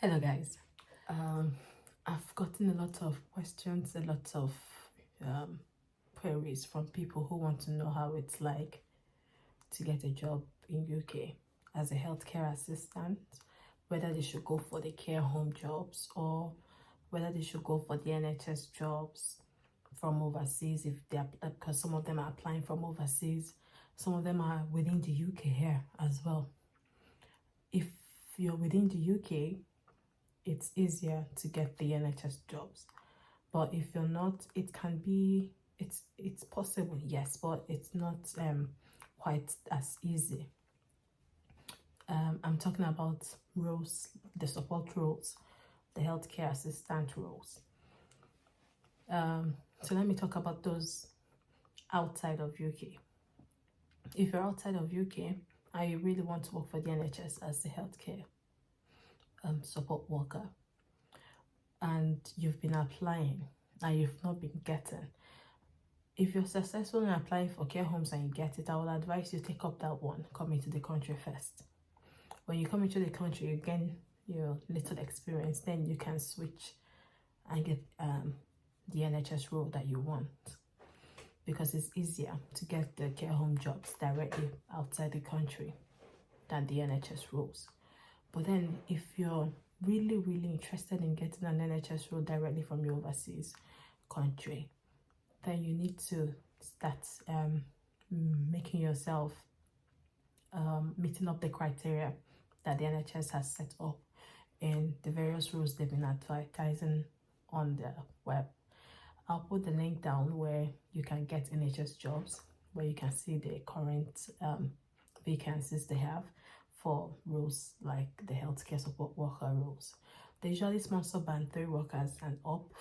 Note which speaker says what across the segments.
Speaker 1: Hello, guys. Um, I've gotten a lot of questions, a lot of um, queries from people who want to know how it's like to get a job in UK as a healthcare assistant, whether they should go for the care home jobs or whether they should go for the NHS jobs from overseas if they are, because some of them are applying from overseas, some of them are within the UK here as well. If you're within the UK, it's easier to get the NHS jobs. But if you're not, it can be it's possible, yes, but it's not quite as easy. I'm talking about roles, the support roles, the healthcare assistant roles. So let me talk about those outside of UK. If you're outside of UK and you really want to work for the NHS as a healthcare support worker, and you've been applying and you've not been getting, if you're successful in applying for care homes and you get it, I would advise you take up that one, come into the country first. When you come into the country, you gain your little experience, then you can switch and get the NHS role that you want, because it's easier to get the care home jobs directly outside the country than the NHS roles. But then if you're really interested in getting an NHS role directly from your overseas country, then you need to start making yourself meeting up the criteria that the NHS has set up in the various roles they've been advertising on the web. I'll put the link down where you can get NHS jobs, where you can see the current vacancies they have for roles like the healthcare support worker roles. They usually sponsor band 3 workers and up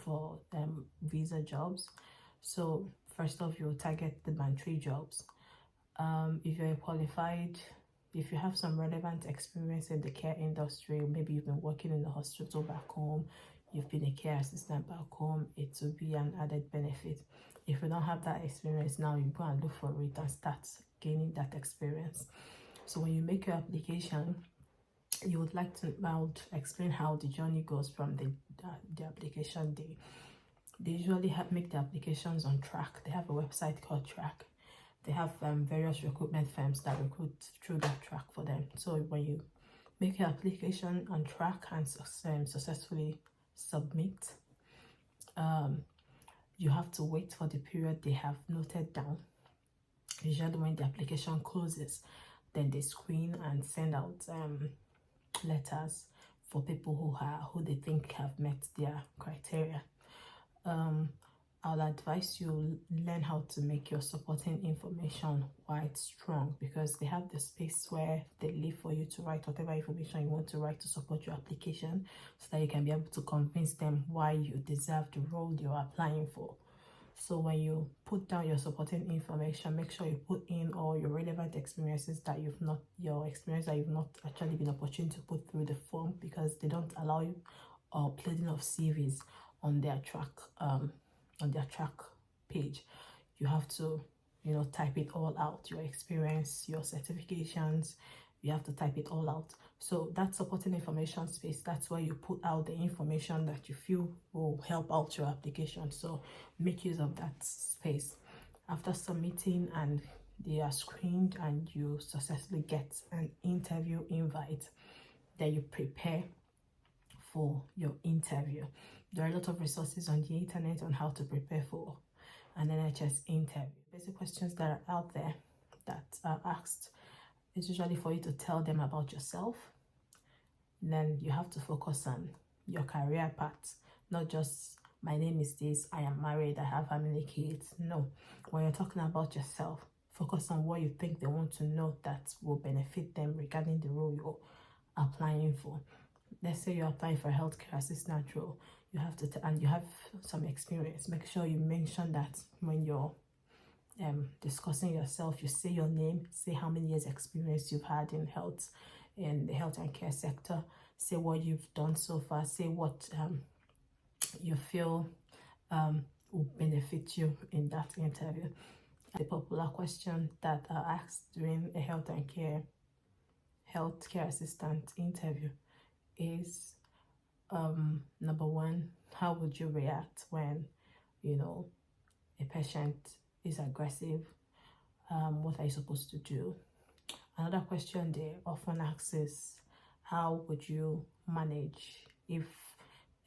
Speaker 1: for visa jobs. So first off, you'll target the band 3 jobs. If you're qualified, if you have some relevant experience in the care industry, maybe you've been working in the hospital back home, you've been a care assistant back home, it will be an added benefit. If you don't have that experience now, you go and look for it and start gaining that experience. So when you make your application, you would like to explain how the journey goes from the application day. They usually make the applications on Track. They have a website called Track. They have various recruitment firms that recruit through that Track for them. So when you make your application on Track and successfully submit, you have to wait for the period they have noted down. Usually when the application closes, then they screen and send out letters for people who they think have met their criteria. I'll advise you learn how to make your supporting information quite strong, because they have the space where they leave for you to write whatever information you want to write to support your application, so that you can be able to convince them why you deserve the role you're applying for. So when you put down your supporting information, make sure you put in all your relevant experiences that you've not actually been opportune to put through the form, because they don't allow you uploading of CVs on their Track page. You have to type it all out, your experience, your certifications, you have to type it all out. So that supporting information space, that's where you put out the information that you feel will help out your application. So make use of that space. After submitting and they are screened and you successfully get an interview invite, then you prepare for your interview. There are a lot of resources on the internet on how to prepare for an NHS interview. Basic questions that are out there that are asked is usually for you to tell them about yourself. Then you have to focus on your career path, not just my name is this, I am married, I have family kids. No, when you're talking about yourself, focus on what you think they want to know that will benefit them regarding the role you're applying for. Let's say you're applying for a healthcare assistant role, you have to and you have some experience. Make sure you mention that when you're discussing yourself. You say your name, say how many years experience you've had in the health and care sector, say what you've done so far, say what you feel will benefit you in that interview. The popular question that are asked during a healthcare assistant interview is number one, how would you react when a patient is aggressive? What are you supposed to do? Another question they often ask is, how would you manage if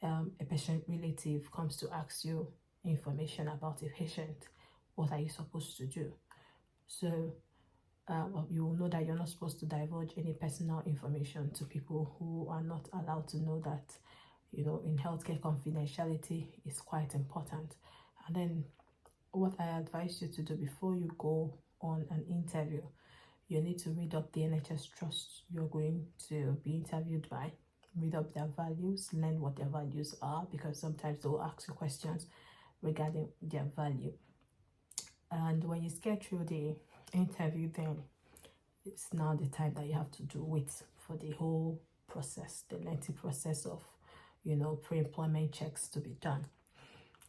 Speaker 1: a patient relative comes to ask you information about a patient? What are you supposed to do? So you will know that you're not supposed to divulge any personal information to people who are not allowed to know that. In healthcare, confidentiality is quite important. And then what I advise you to do before you go on an interview, you need to read up the NHS trust you're going to be interviewed by. Read up their values, learn what their values are, because sometimes they will ask you questions regarding their value. And when you get through the interview, then it's now the time that you have to wait for the whole process, the lengthy process of pre-employment checks to be done.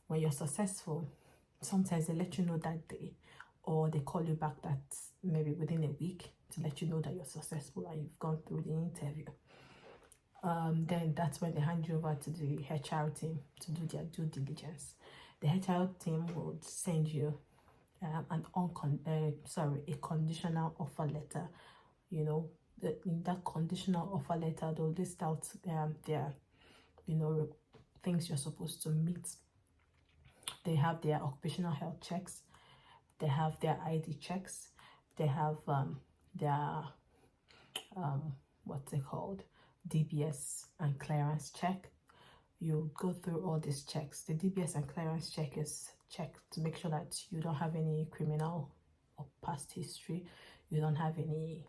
Speaker 1: When you're successful, sometimes they let you know that day, or they call you back that maybe within a week to let you know that you're successful and you've gone through the interview. Then that's when they hand you over to the HR team to do their due diligence. The HR team will send you a conditional offer letter. In that conditional offer letter, they'll list out their things you're supposed to meet. They have their occupational health checks, they have their ID checks, they have their what's it called, DBS and clearance check. You go through all these checks. The DBS and clearance check is checked to make sure that you don't have any criminal or past history, you don't have any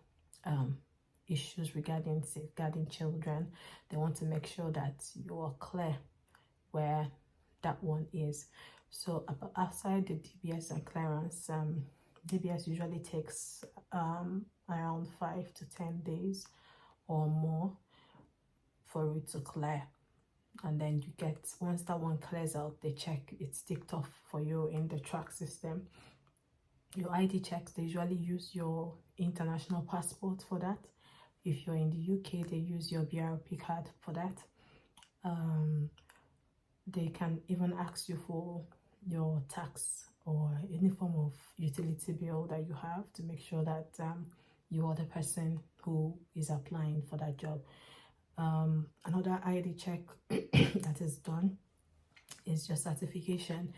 Speaker 1: issues regarding safeguarding children. They want to make sure that you are clear where that one is. So outside the DBS and clearance, DBS usually takes around 5 to 10 days or more for it to clear. And then you get, once that one clears out, they check it's ticked off for you in the track system. Your ID checks, they usually use your international passport for that. If you're in the UK, they use your BRP card for that. They can even ask you for your tax or any form of utility bill that you have to make sure that you are the person who is applying for that job. Another ID check that is done is your certification.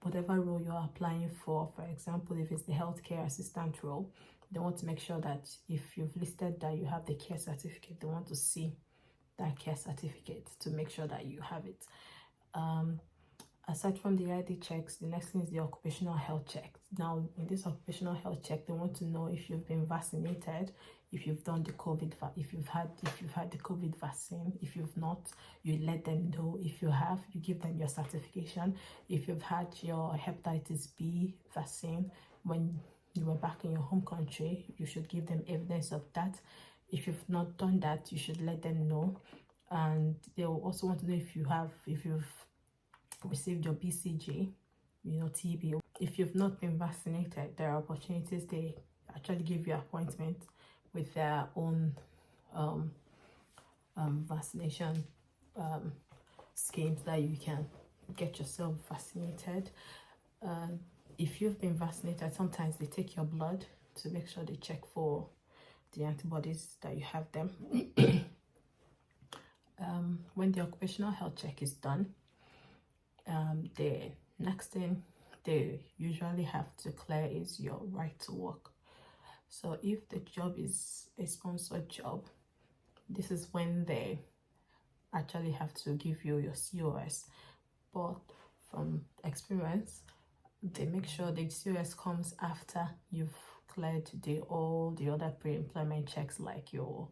Speaker 1: Whatever role you're applying for example, if it's the healthcare assistant role, they want to make sure that if you've listed that you have the care certificate, they want to see that care certificate to make sure that you have it. Aside from the ID checks, the next thing is the occupational health check. Now, in this occupational health check, they want to know if you've been vaccinated, if you've done the COVID, if you've had the COVID vaccine. If you've not, you let them know. If you have, you give them your certification. If you've had your hepatitis B vaccine when you were back in your home country, you should give them evidence of that. If you've not done that, you should let them know. And they will also want to know if you've received your BCG, TB. If you've not been vaccinated, there are opportunities. They actually give you appointment with their own vaccination schemes that you can get yourself vaccinated. If you've been vaccinated, sometimes they take your blood to make sure they check for the antibodies that you have them. When the occupational health check is done, the next thing they usually have to clear is your right to work. So if the job is a sponsored job, this is when they actually have to give you your COS. But from experience, they make sure the COS comes after you've cleared all the other pre-employment checks, like your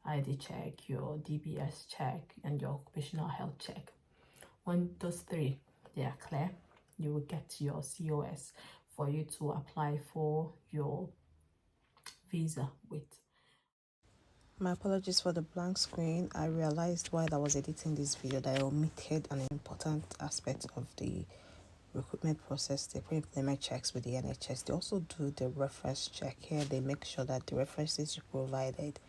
Speaker 1: ID check, your DBS check, and your occupational health check. When those three they are clear, you will get your COS for you to apply for your visa with.
Speaker 2: My apologies for the blank screen. I realized while I was editing this video that I omitted an important aspect of the recruitment process, the pre-employment checks with the NHS. They also do the reference check here. They make sure that the references you provided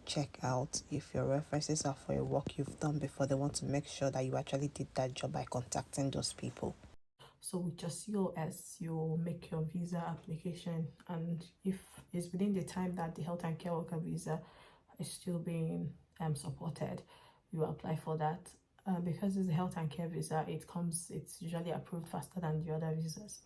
Speaker 2: check out if your references are for a work you've done before. They want to make sure that you actually did that job by contacting those people.
Speaker 1: So with your COS, you'll make your visa application, and if it's within the time that the health and care worker visa is still being supported, you apply for that. Because it's a health and care visa, it's usually approved faster than the other visas,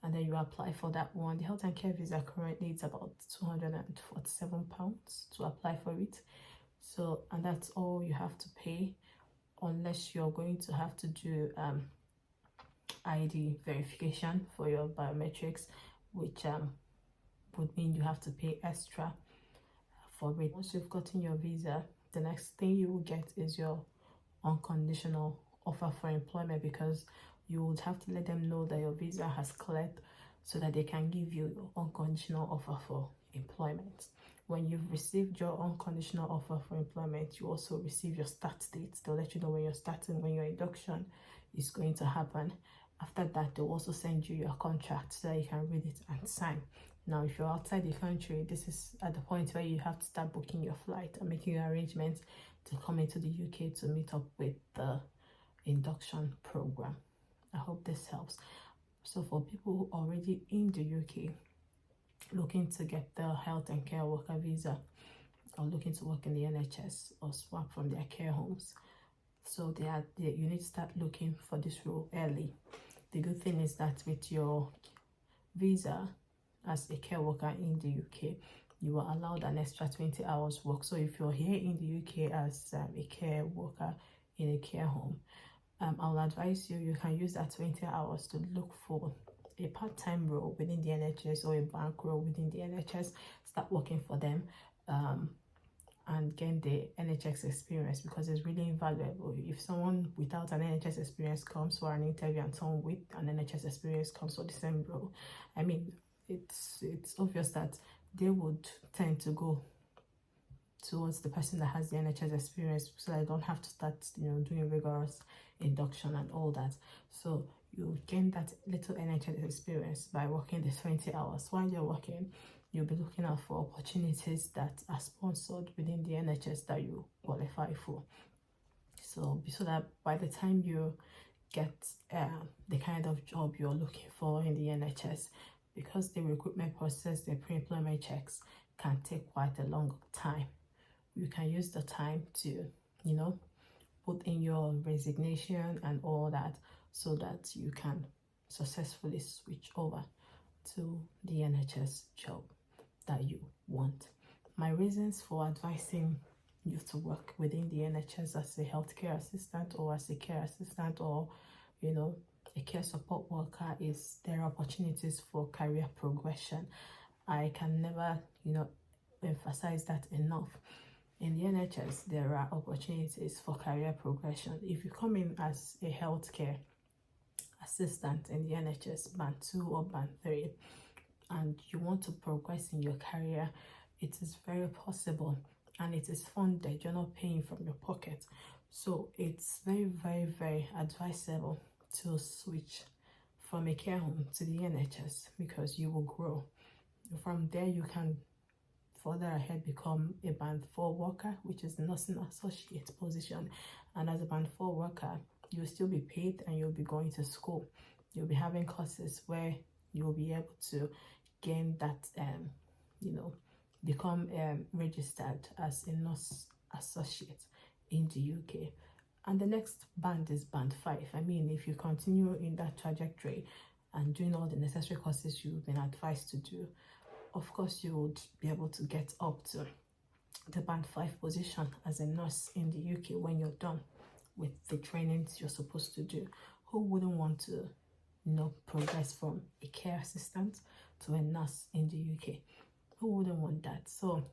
Speaker 1: and then you apply for that one. The health and care visa currently it's about £247 to apply for it. So, and that's all you have to pay, unless you're going to have to do ID verification for your biometrics, which would mean you have to pay extra for it. Once you've gotten your visa, the next thing you will get is your unconditional offer for employment, because you would have to let them know that your visa has cleared so that they can give you your unconditional offer for employment. When you've received your unconditional offer for employment, you also receive your start date. They'll let you know when you're starting, when your induction is going to happen. After that, they'll also send you your contract so that you can read it and sign. Now, if you're outside the country, this is at the point where you have to start booking your flight and making your arrangements to come into the UK to meet up with the induction program. I hope this helps. So for people who are already in the UK looking to get the health and care worker visa, or looking to work in the NHS or swap from their care homes, so you need to start looking for this role early. The good thing is that with your visa as a care worker in the UK, you are allowed an extra 20 hours work. So if you're here in the UK as a care worker in a care home, I'll advise you can use that 20 hours to look for a part-time role within the NHS or a bank role within the NHS. Start working for them and gain the NHS experience, because it's really invaluable. If someone without an NHS experience comes for an interview and someone with an NHS experience comes for the same role, I mean, it's obvious that they would tend to go towards the person that has the NHS experience, so I don't have to start doing rigorous induction and all that. So you gain that little NHS experience by working the 20 hours. While you're working, you'll be looking out for opportunities that are sponsored within the NHS that you qualify for. So that by the time you get the kind of job you're looking for in the NHS, because the recruitment process, the pre-employment checks can take quite a long time, you can use the time to put in your resignation and all that, so that you can successfully switch over to the NHS job that you want. My reasons for advising you to work within the NHS as a healthcare assistant or as a care assistant or a care support worker is there are opportunities for career progression. I can never emphasize that enough. In the NHS, there are opportunities for career progression. If you come in as a healthcare assistant in the NHS, band 2 or band 3, and you want to progress in your career, it is very possible, and it is funded. You're not paying from your pocket. So it's very, very, very advisable to switch from a care home to the NHS, because you will grow. From there, you can further ahead become a band 4 worker, which is the nursing associate position. And as a band 4 worker, you'll still be paid and you'll be going to school. You'll be having courses where you'll be able to gain that become registered as a nurse associate in the UK. And the next band is band 5. I mean, if you continue in that trajectory and doing all the necessary courses you've been advised to do, of course you would be able to get up to the band 5 position as a nurse in the UK when you're done with the trainings you're supposed to do. Who wouldn't want to progress from a care assistant to a nurse in the UK? Who wouldn't want that? So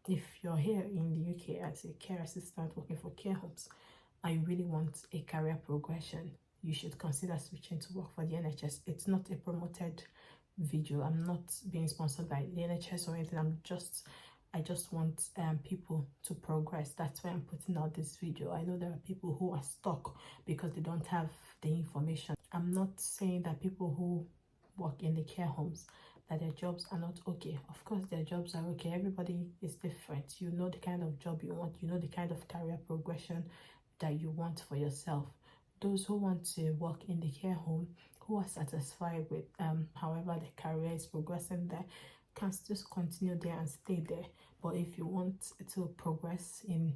Speaker 1: if you're here in the UK as a care assistant working for care homes and you really want a career progression, you should consider switching to work for the NHS. It's not a promoted video. I'm not being sponsored by the NHS or anything. I just want people to progress. That's why I'm putting out this video. I know there are people who are stuck because they don't have the information. I'm not saying that people who work in the care homes that their jobs are not okay. Of course, their jobs are okay. Everybody is different. You know the kind of job you want, you know the kind of career progression that you want for yourself. Those who want to work in the care home, who are satisfied with however the career is progressing there, can still continue there and stay there. But if you want to progress in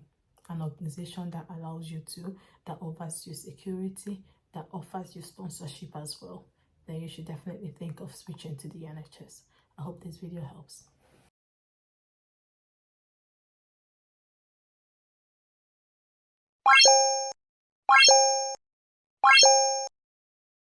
Speaker 1: an organization that allows you to, that offers you security, that offers you sponsorship as well, then you should definitely think of switching to the NHS. I hope this video helps.